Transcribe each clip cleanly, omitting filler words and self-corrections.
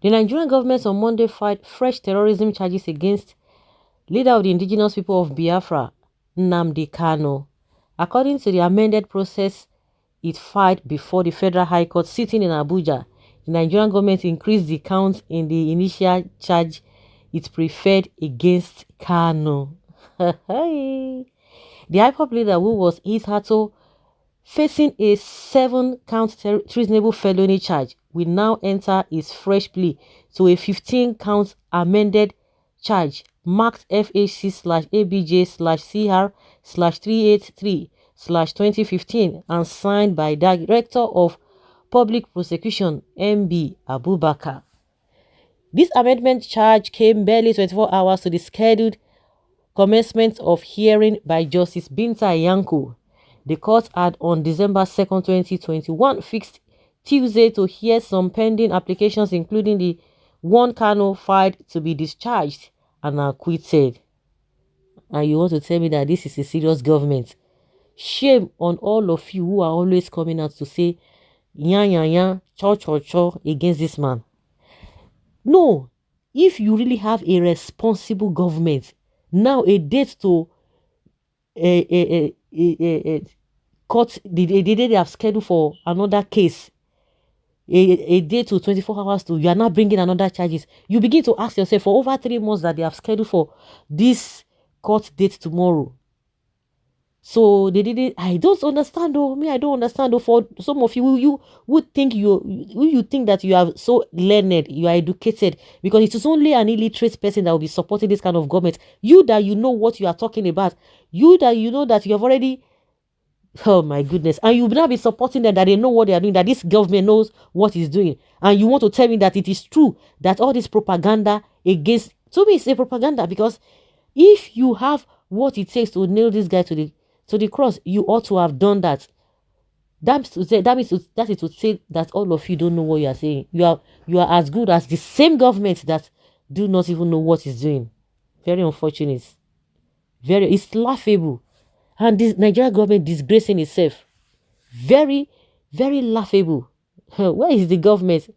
The Nigerian government on Monday filed fresh terrorism charges against leader of the indigenous people of Biafra, Nnamdi Kanu. According to the amended process it filed before the Federal High Court sitting in Abuja, the Nigerian government increased the count in the initial charge it preferred against Kanu. The IPOB leader, who was hitherto facing a 7-count treasonable felony charge, will now enter his fresh plea to a 15-count amended charge marked FAC/ABJ/CR/383/2015 and signed by Director of Public Prosecution MB Abubakar. This amendment charge came barely 24 hours to the scheduled commencement of hearing by Justice Binta Yanko. The court had on December 2nd, 2021 fixed Tuesday to hear some pending applications, including the one Kanu filed to be discharged and acquitted. And you want to tell me that this is a serious government? Shame on all of you who are always coming out to say yan, cho against this man. No, if you really have a responsible government, now a date to court, the day they have scheduled for another case, a day to 24 hours to, you are not bringing another charges. You begin to ask yourself, for over 3 months that they have scheduled for this court date tomorrow. So they didn't. I don't understand though. I don't understand though. For some of you, you would think you think that you are so learned, you are educated, because it is only an illiterate person that will be supporting this kind of government. You that you know what you are talking about, you that you know that you have already, oh my goodness, and you will now be supporting them, that they know what they are doing, that this government knows what it's doing, and you want to tell me that it is true that all this propaganda against, to me it's a propaganda, because if you have what it takes to nail this guy to the cross, you ought to have done that. That is to say that all of you don't know what you are saying. You are as good as the same government that do not even know what it's doing. Very unfortunate. It's laughable. And this Nigerian government disgracing itself. Very, very laughable. Where is the government?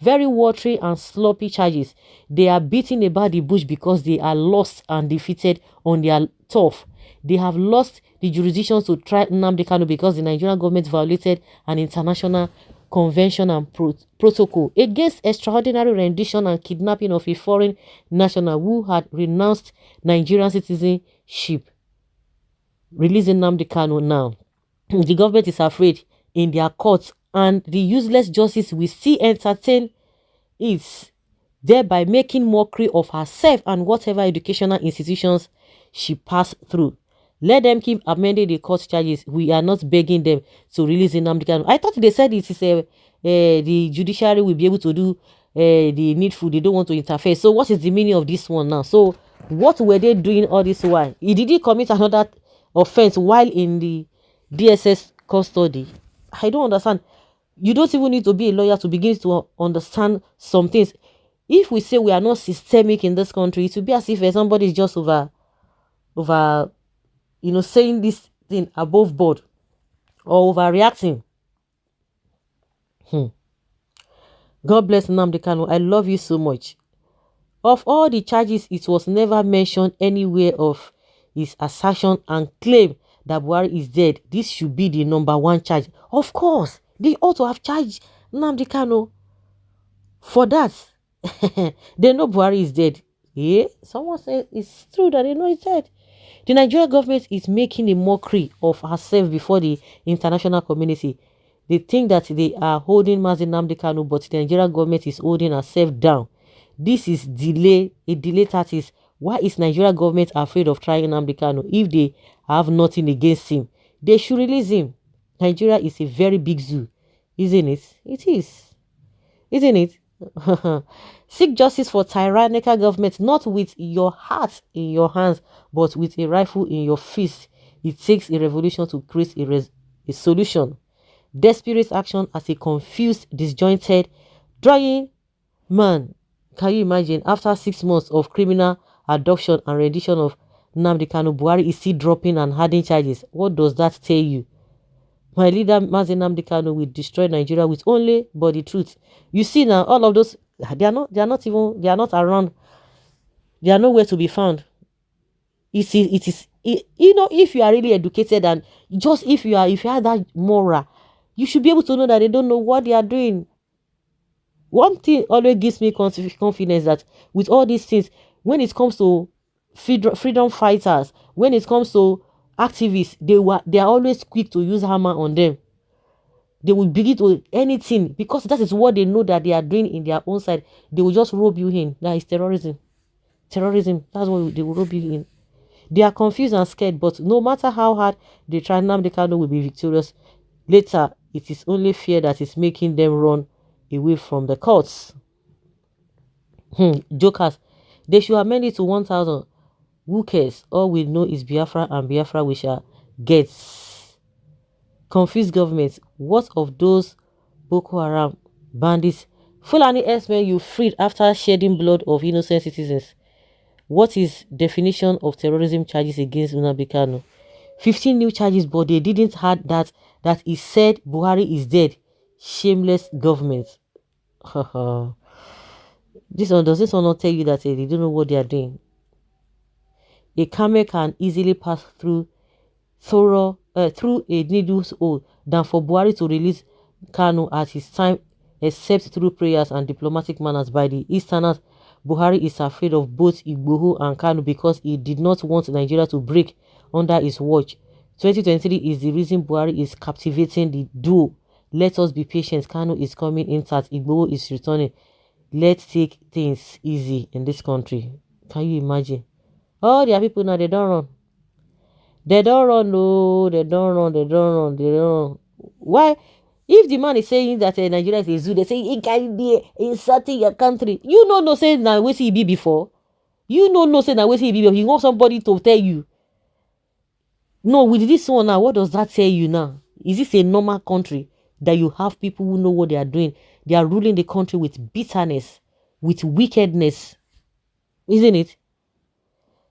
Very watery and sloppy charges. They are beating about the bush because they are lost and defeated on their turf. They have lost the jurisdiction to try Nnamdi Kanu because the Nigerian government violated an international convention and protocol against extraordinary rendition and kidnapping of a foreign national who had renounced Nigerian citizenship. Releasing Nnamdi Kanu now. The government is afraid in their courts, and the useless justice will still entertain it, thereby making mockery of herself and whatever educational institutions she passed through. Let them keep amending the court charges. We are not begging them to release Nnamdi Kanu. I thought they said it is the judiciary will be able to do the needful. They don't want to interfere. So what is the meaning of this one now? So what were they doing all this while? Did he commit another offense while in the DSS custody? I don't understand. You don't even need to be a lawyer to begin to understand some things. If we say we are not systemic in this country, it will be as if somebody is just over saying this thing above board or overreacting. God bless Nnamdi Kanu. I love you so much. Of all the charges, it was never mentioned anywhere of his assertion and claim that Buhari is dead. This should be the number one charge. Of course, they ought to have charged Nnamdi Kanu for that. They know Buhari is dead. Yeah, someone said it's true that they know he's dead. The Nigerian government is making a mockery of herself before the international community. They think that they are holding Mazi Nnamdi Kanu, but the Nigerian government is holding herself down. This is a delay tactics. Why is Nigerian government afraid of trying Nnamdi Kanu? If they have nothing against him, they should release him. Nigeria is a very big zoo, isn't it? It is, isn't it? Seek justice for tyrannical government, not with your heart in your hands, but with a rifle in your fist. It takes a revolution to create a solution. Desperate action as a confused, disjointed, drying man. Can you imagine? After 6 months of criminal abduction and rendition of Nnamdi Kanu, Buhari is still dropping and adding charges. What does that tell you? My leader, Mazi Nnamdi Kanu, will destroy Nigeria with only but the truth. You see now, all of those They are not around. They are nowhere to be found. You know, if you are really educated and just if you have that moral, you should be able to know that they don't know what they are doing. One thing always gives me confidence that with all these things, when it comes to freedom fighters, when it comes to activists, they are always quick to use hammer on them. They will begin to anything because that is what they know that they are doing in their own side. They will just rope you in. That is terrorism. Terrorism. That's what they will rope you in. They are confused and scared, but no matter how hard they try, Nnamdi Kanu will be victorious. Later, it is only fear that is making them run away from the courts. Jokers. They should amend it to 1,000. Who cares? All we know is Biafra, and Biafra we shall get. Confused government. What of those Boko Haram bandits? Fulani S-men you freed after shedding blood of innocent citizens. What is definition of terrorism charges against Nnamdi Kanu? 15 new charges, but they didn't add that he said Buhari is dead. Shameless government. Does this one not tell you that they don't know what they are doing? A camel can easily pass through a needle's hole than for Buhari to release Kanu at his time, except through prayers and diplomatic manners by the Easterners. Buhari is afraid of both Igboho and Kanu because he did not want Nigeria to break under his watch. 2023 is the reason Buhari is captivating the duo. Let us be patient. Kanu is coming intact. Igboho is returning. Let's take things easy in this country. Can you imagine? All their people now, they don't run. They don't run, no. They don't run. They don't run. They don't run. Why? If the man is saying that Nigeria is a zoo, they say he can be insulting your country. You know, no say now where he be before. You know, no say now where he be before. You want somebody to tell you. No, with this one now, what does that tell you now? Is this a normal country that you have people who know what they are doing? They are ruling the country with bitterness, with wickedness, isn't it?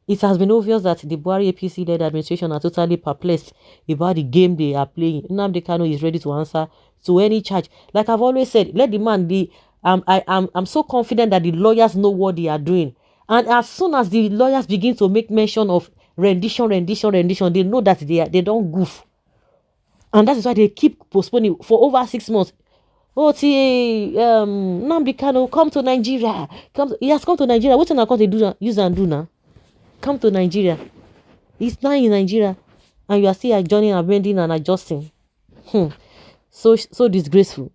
It has been obvious that the Buhari APC-led administration are totally perplexed about the game they are playing. Nnamdi Kanu is ready to answer to any charge. Like I've always said, let the man be. I'm so confident that the lawyers know what they are doing. And as soon as the lawyers begin to make mention of rendition, they know that they don't goof. And that is why they keep postponing for over 6 months. Oh, Nnamdi Kanu, come to Nigeria. He has come to Nigeria. What are they do use and do now? Come to Nigeria. He's now in Nigeria, and you are still adjoining, amending, and adjusting. So disgraceful.